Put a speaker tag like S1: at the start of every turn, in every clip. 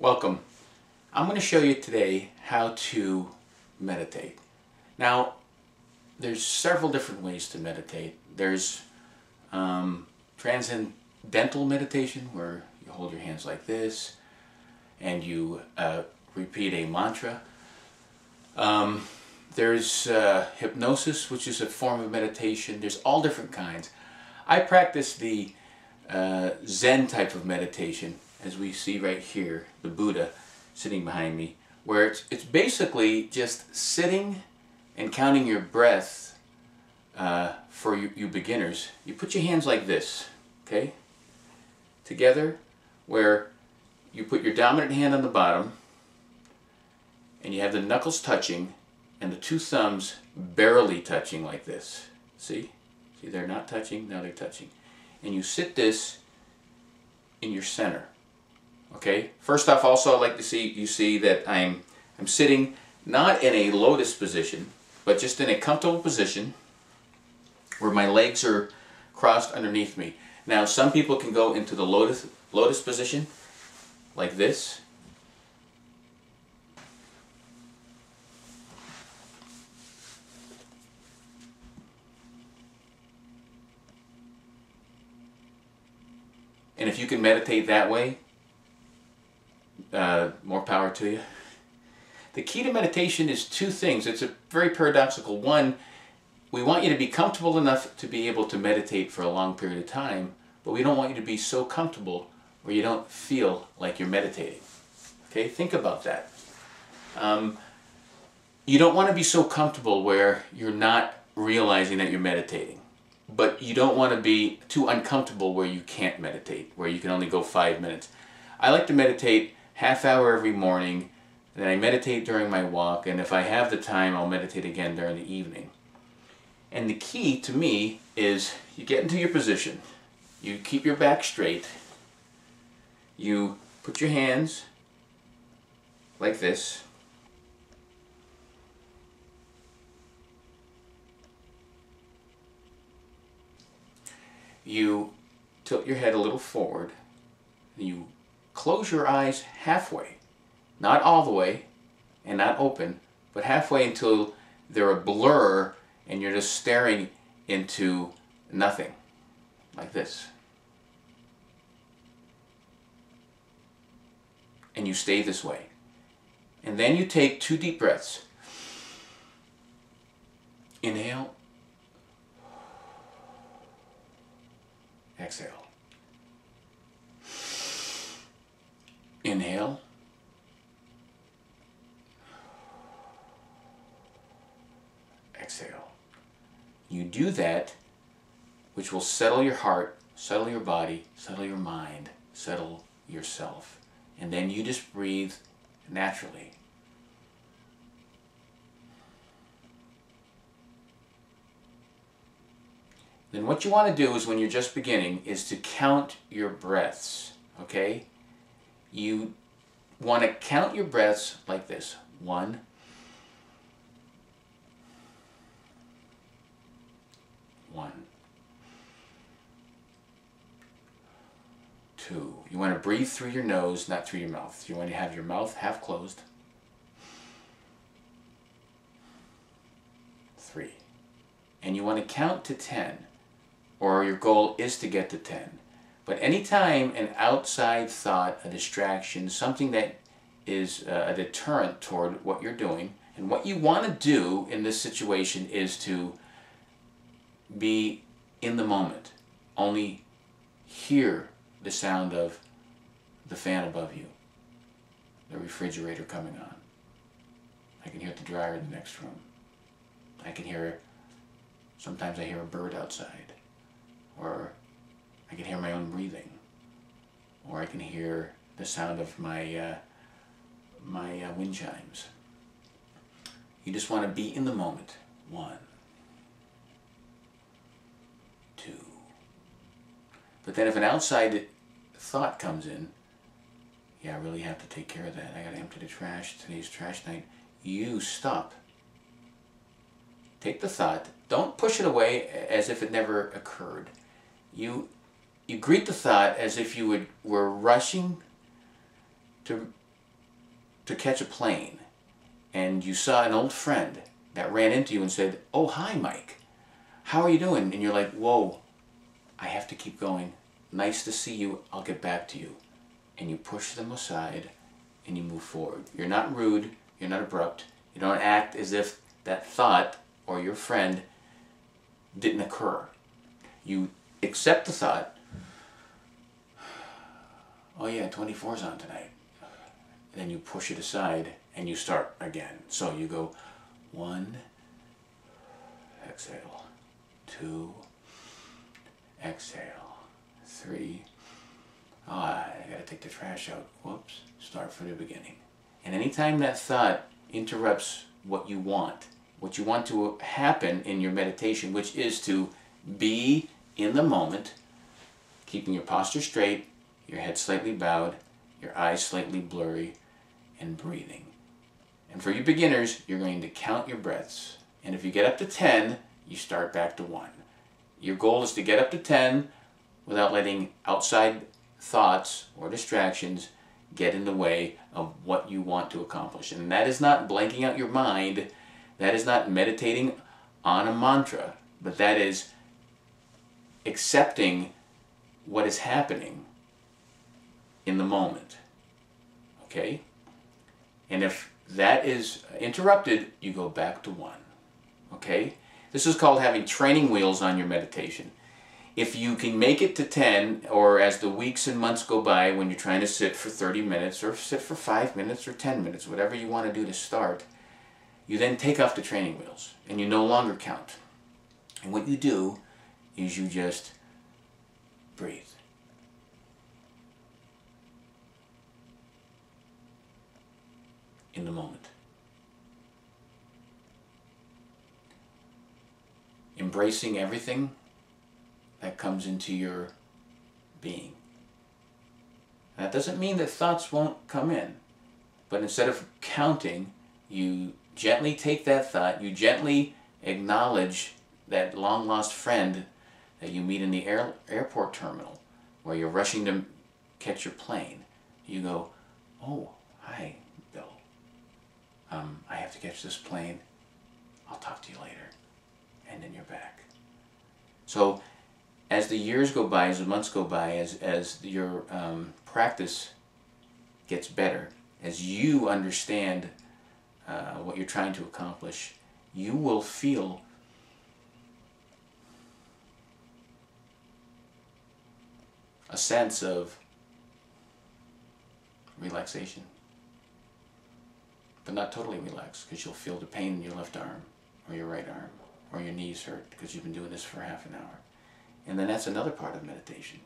S1: Welcome. I'm going to show you today how to meditate. Now, there's several different ways to meditate. There's transcendental meditation, where you hold your hands like this and you repeat a mantra. There's hypnosis, which is a form of meditation. There's all different kinds. I practice the Zen type of meditation, as we see right here, the Buddha sitting behind me, where it's basically just sitting and counting your breath. For you beginners, you put your hands like this, okay, together, where you put your dominant hand on the bottom and you have the knuckles touching and the two thumbs barely touching like this. See, they're not touching, now they're touching. And you sit this in your center. Okay, first off, also I'd like to see that I'm sitting not in a lotus position, but just in a comfortable position where my legs are crossed underneath me. Now, some people can go into the lotus position like this. And if you can meditate that way, more power to you. The key to meditation is two things. It's a very paradoxical. One, we want you to be comfortable enough to be able to meditate for a long period of time, but we don't want you to be so comfortable where you don't feel like you're meditating. Okay, think about that. You don't want to be so comfortable where you're not realizing that you're meditating, but you don't want to be too uncomfortable where you can't meditate, where you can only go 5 minutes. I like to meditate half hour every morning, then I meditate during my walk, and if I have the time, I'll meditate again during the evening. And the key to me is you get into your position, you keep your back straight, you put your hands like this, you tilt your head a little forward, and you close your eyes halfway, not all the way and not open, but halfway until they're a blur and you're just staring into nothing, like this. And you stay this way. And then you take 2 deep breaths. Inhale. Exhale. Inhale. Exhale. You do that, which will settle your heart, settle your body, settle your mind, settle yourself. And then you just breathe naturally. Then what you want to do is, when you're just beginning, is to count your breaths, okay? You want to count your breaths like this. 1, 1, 2. You want to breathe through your nose, not through your mouth. You want to have your mouth half closed. 3. And you want to count to 10, or your goal is to get to 10. But anytime an outside thought, a distraction, something that is a deterrent toward what you're doing, and what you want to do in this situation is to be in the moment. Only hear the sound of the fan above you, the refrigerator coming on. I can hear the dryer in the next room. I can hear, sometimes I hear a bird outside, or I can hear my own breathing, or I can hear the sound of my wind chimes. You just want to be in the moment. 1, 2. But then if an outside thought comes in, yeah, I really have to take care of that. I got to empty the trash. Today's trash night. You stop. Take the thought. Don't push it away as if it never occurred. You greet the thought as if you were rushing to to catch a plane and you saw an old friend that ran into you and said, "Oh, hi, Mike. How are you doing?" And you're like, "Whoa, I have to keep going. Nice to see you. I'll get back to you." And you push them aside and you move forward. You're not rude. You're not abrupt. You don't act as if that thought or your friend didn't occur. You accept the thought, "Oh yeah, 24's on tonight." And then you push it aside and you start again. So you go 1, exhale, 2, exhale, 3, oh, I gotta take the trash out. Whoops, start from the beginning. And anytime that thought interrupts what you want to happen in your meditation, which is to be in the moment, keeping your posture straight, your head slightly bowed, your eyes slightly blurry, and breathing. And for you beginners, you're going to count your breaths. And if you get up to 10, you start back to 1. Your goal is to get up to 10 without letting outside thoughts or distractions get in the way of what you want to accomplish. And that is not blanking out your mind. That is not meditating on a mantra. But that is accepting what is happening in the moment. Okay? And if that is interrupted, you go back to 1. Okay? This is called having training wheels on your meditation. If you can make it to 10, or as the weeks and months go by when you're trying to sit for 30 minutes, or sit for 5 minutes, or 10 minutes, whatever you want to do to start, you then take off the training wheels, and you no longer count. And what you do is you just breathe. In the moment. Embracing everything that comes into your being. That doesn't mean that thoughts won't come in, but instead of counting, you gently take that thought, you gently acknowledge that long-lost friend that you meet in the airport terminal where you're rushing to catch your plane. You go, "Oh, hi, Bill. I have to catch this plane. I'll talk to you later." And then you're back. So as the years go by, as the months go by, as your practice gets better, as you understand what you're trying to accomplish, you will feel a sense of relaxation. But not totally relaxed, because you'll feel the pain in your left arm, or your right arm, or your knees hurt, because you've been doing this for half an hour. And then that's another part of meditation.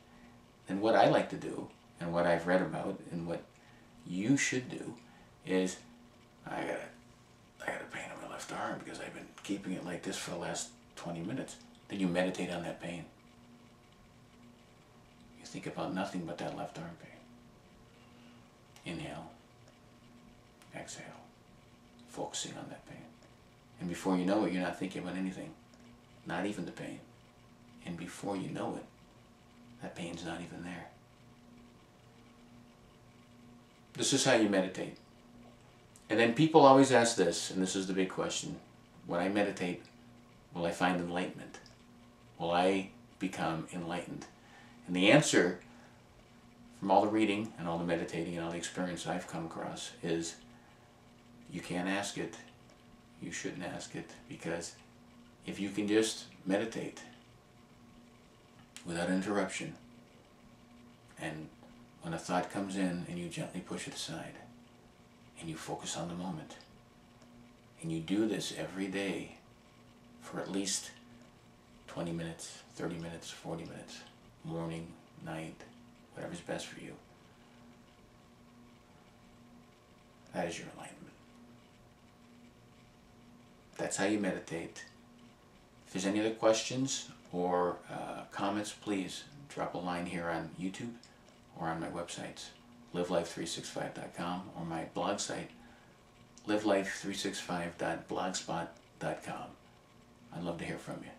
S1: And what I like to do, and what I've read about, and what you should do, is I got a pain in my left arm because I've been keeping it like this for the last 20 minutes. Then you meditate on that pain. You think about nothing but that left arm pain. Inhale. Exhale. Focusing on that pain. And before you know it, you're not thinking about anything. Not even the pain. And before you know it, that pain's not even there. This is how you meditate. And then people always ask this, and this is the big question. When I meditate, will I find enlightenment? Will I become enlightened? And the answer, from all the reading and all the meditating and all the experience I've come across, is you can't ask it. You shouldn't ask it, because if you can just meditate without interruption, and when a thought comes in and you gently push it aside, and you focus on the moment, and you do this every day for at least 20 minutes, 30 minutes, 40 minutes, morning, night, whatever's best for you, that is your enlightenment. That's how you meditate. If there's any other questions or comments, please drop a line here on YouTube or on my websites, livelife365.com, or my blog site, livelife365.blogspot.com. I'd love to hear from you.